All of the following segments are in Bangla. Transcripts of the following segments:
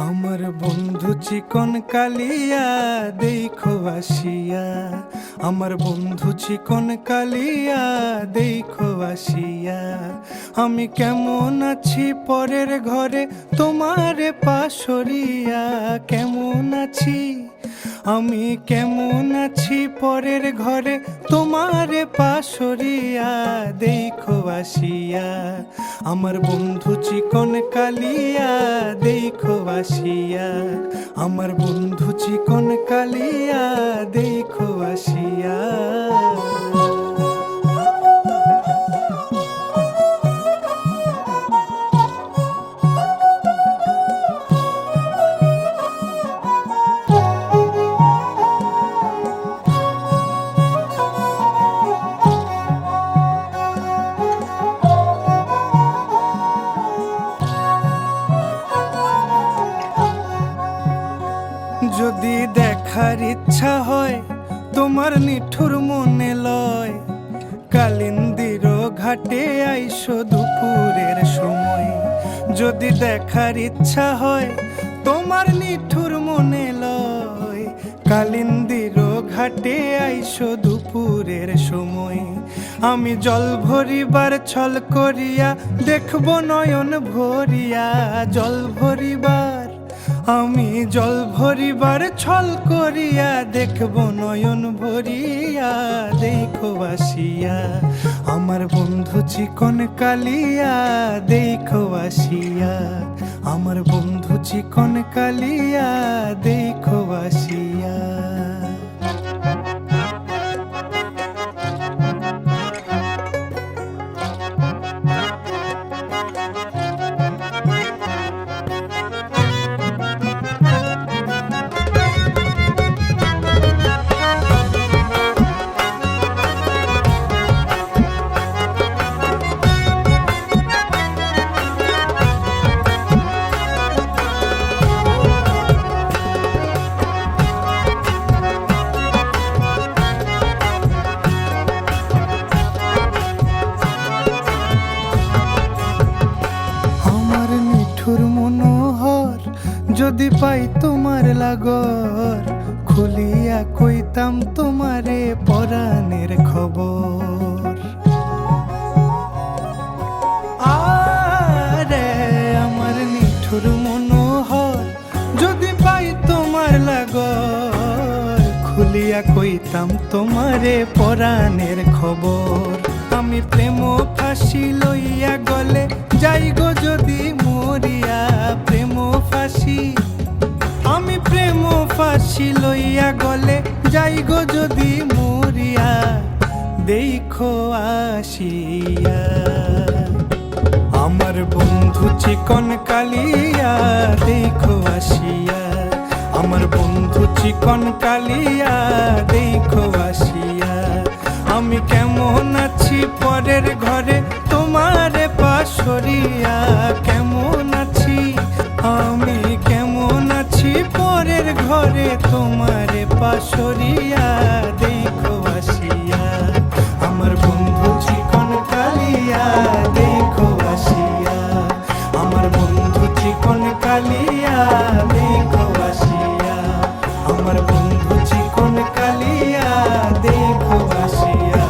আমার বন্ধু চিকন কালিয়া দেখো আসিয়া, আমার বন্ধু চিকন কালিয়া দেখো আসিয়া। আমি কেমন আছি পরের ঘরে তোমারে পাশরিয়া, কেমন আছি আমি কেমন আছি পরের ঘরে তোমারে পাশরিয়া দেখো আসিয়া। আমার বন্ধু চিকন কালিয়া দেখো আসিয়া, আমার বন্ধু চিকন কালিয়া দেখো আসিয়া। যদি দেখার ইচ্ছা হয় তোমার নিঠুর মনে লয়, কালিন্দির ঘাটে আইসো দুপুরের সময়। যদি দেখার ইচ্ছা হয় তোমার নিঠুর মনে লয়, কালিন্দির ঘাটে আইসো দুপুরের সময়। আমি জল ভরিবার ছল করিয়া দেখব নয়ন ভরিয়া, জল ভরিবার আমি জল ভরিবার ছল করিয়া দেখব নয়ন ভরিয়া দেখো আসিয়া। আমার বন্ধু চিকন কালিয়া দেখো আসিয়া, আমার বন্ধু চিকন কালিয়া দেখো আসিয়া। মনোহর যদি পাই তোমার লাগর, খুলিয়া কইতাম তোমারে পরাণের খবর। আরে আমার নিঠুর মনোহর যদি পাই তোমার লাগর, খুলিয়া কইতাম তোমারে পরাণের খবর। আমি প্রেম ফাঁসি লইয়া গলে যাই গো যদি মরিয়া, প্রেম ফাঁসি আমি প্রেম ফাঁসি লইয়া গলে যাই গো যদি মরিয়া দেখো আসিয়া। আমার বন্ধু চিকন কালিয়া দেখো আসিয়া, আমার বন্ধু চিকন কালিয়া দেখো আসিয়া। আমি কেমন আছি পরের ঘরে তোমারে পাশরিয়া, কেমন আছি আমি কেমন আছি পরের ঘরে তোমারে পাশরিয়া দেখো আসিয়া। আমার বন্ধু চিকন কালিয়া দেখো আসিয়া, আমার বন্ধু চিকন কালিয়া দেখো আসিয়া, আমার বন্ধু চিকন কালিয়া দেখো আসিয়া।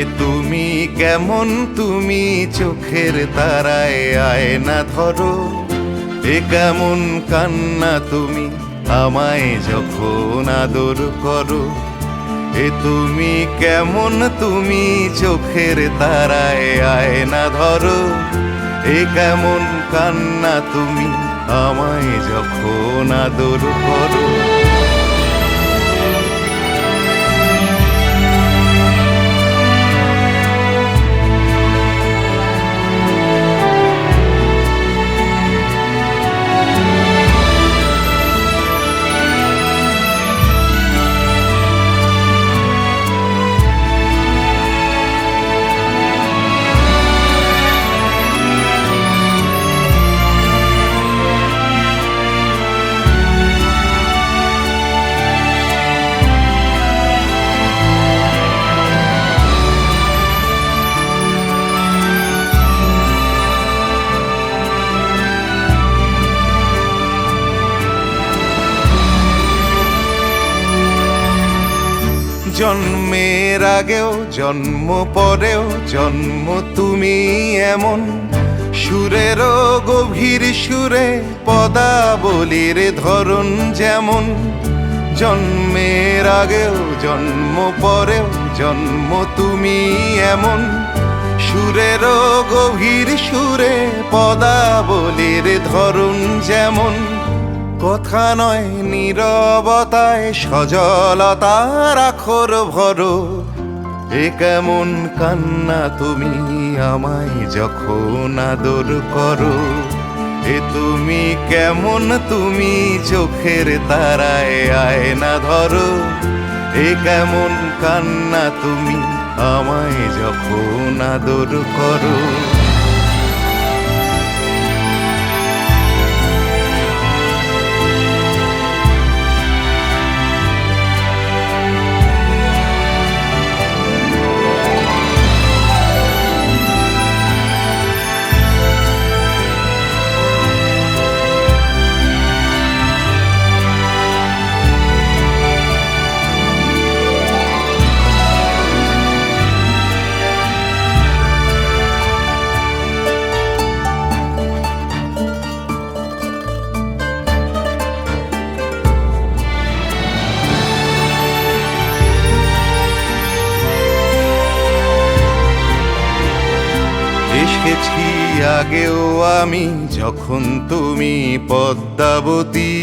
এ তুমি কেমন, তুমি চোখের তারায় আয়না ধরো। এ কেমন কান্না তুমি আমায় যখন আদর করো। এ তুমি কেমন, তুমি চোখের তারায় আয়না ধরো। এ কেমন কান্না তুমি আমায় যখন আদর করো। জন্মের আগেও জন্ম পরেও জন্ম তুমি এমন, সুরেরও গভীর সুরে পদাবলীর ধরন যেমন। জন্মের আগেও জন্ম পরেও জন্ম তুমি এমন, সুরেরও গভীর সুরে পদাবলীর ধরন যেমন। কথা নয় নীরবতায় সজলতার আখর ভরো। এ কেমন কান্না তুমি আমায় যখন আদর করো। এ তুমি কেমন, তুমি চোখের তারায় আয়না ধরো। এ কেমন কান্না তুমি আমায় যখন আদর করো। এসেছি আগেও আমি যখন তুমি পদ্মাবতী।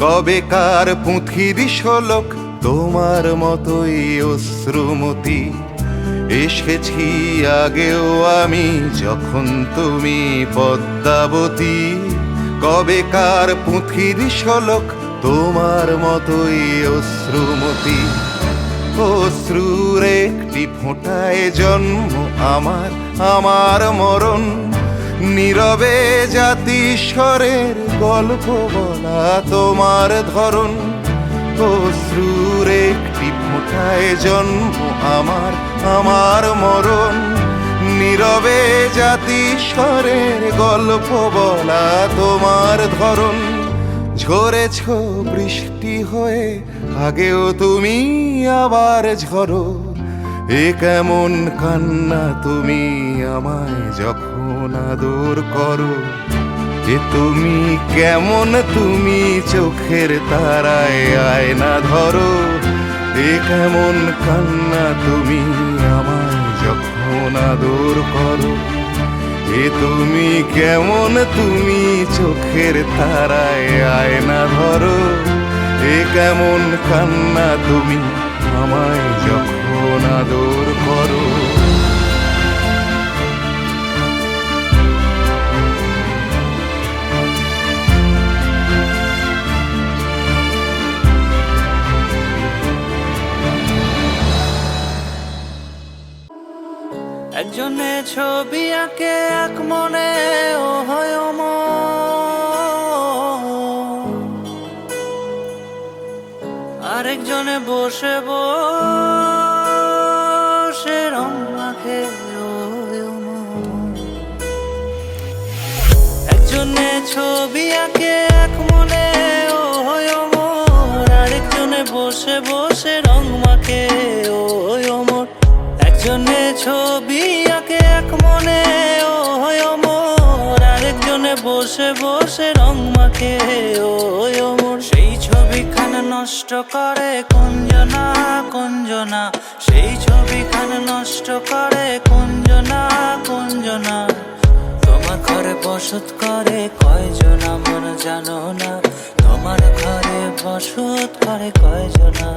কবেকার পুঁথির শোলক তোমার মতোই অশ্রুমতি। এসেছি আগেও আমি যখন তুমি পদ্মাবতী। কবেকার পুঁথির শোলক তোমার মতোই অশ্রুমতি। অশ্রুর একটি ফোঁটায় জন্ম আমার, আমার মরণ। নীরবে জাতিস্বরের গল্প বলা তোমার ধরন। অশ্রুর একটি ফোঁটায় জন্ম আমার, আমার মরণ। নীরবে জাতিস্বরের গল্প বলা তোমার ধরন। ঝরেছ বৃষ্টি হয়ে আগেও তুমি আবার ঝরো। এ কেমন কান্না তুমি আমায় যখন আদর করো। এ তুমি কেমন, তুমি চোখের তারায় আয়না ধরো। এ কেমন কান্না তুমি আমায় যখন আদর করো। এ তুমি কেমন, তুমি চোখের তারায় আয়না ধরো। এ কেমন কান্না তুমি আমায় যখন আদর করো। একজনে ছবি আঁকে এক মনে ও হয় আরেকজনে বসে বসে রং মাখে একজনে ছবি আঁকে এক মনে ও হয় আরেকজনে বসে বসে রং মাখে ও একজনে ছবি আঁকে এক মনে ও হয় অমর, আরেকজনে বসে বসে রং মাখে ও হয় অমর। সেই ছবিখানা নষ্ট করে কুঞ্জনা কুঞ্জনা, সেই ছবিখানা নষ্ট করে কুঞ্জনা কুঞ্জনা। তোমার ঘরে বসত করে কয়জনা মন জানো না, তোমার ঘরে বসত করে কয়জনা,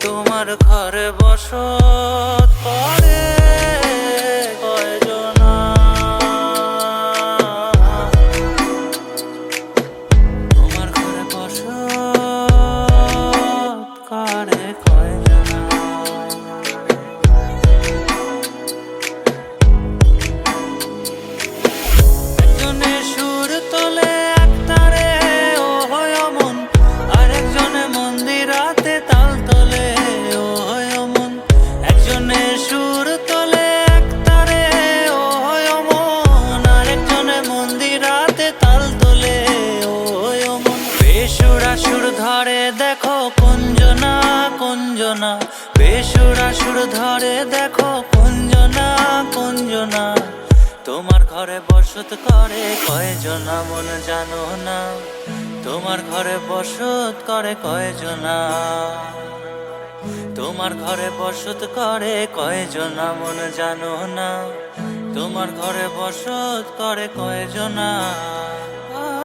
তোমার ঘরে বসত করে কয়জনা, তোমার ঘরে বসত করে কয়জনা। একজনে সুর তোলে একতারে ও হয় অমন, আরেকজনে মন্দিরাতে তাল তোলে ও হয় অমন। একজনে সুর তোলে একতারে ও হয় অমন, আরেকজনে মন্দিরাতে তাল তোলে ও হয় অমন। বেসুরা সুর ধরে দেখো কুঞ্জনা কুঞ্জনা, বেসুরা সুর ধরে দেখো কুঞ্জনা কুঞ্জনা। তোমার ঘরে বসত করে কয়জনা মন জানো না, তোমার ঘরে বসত করে কয়জনা, তোমার ঘরে বসত করে কয়জনা মন জানো না, তোমার ঘরে বসত করে কয়জনা।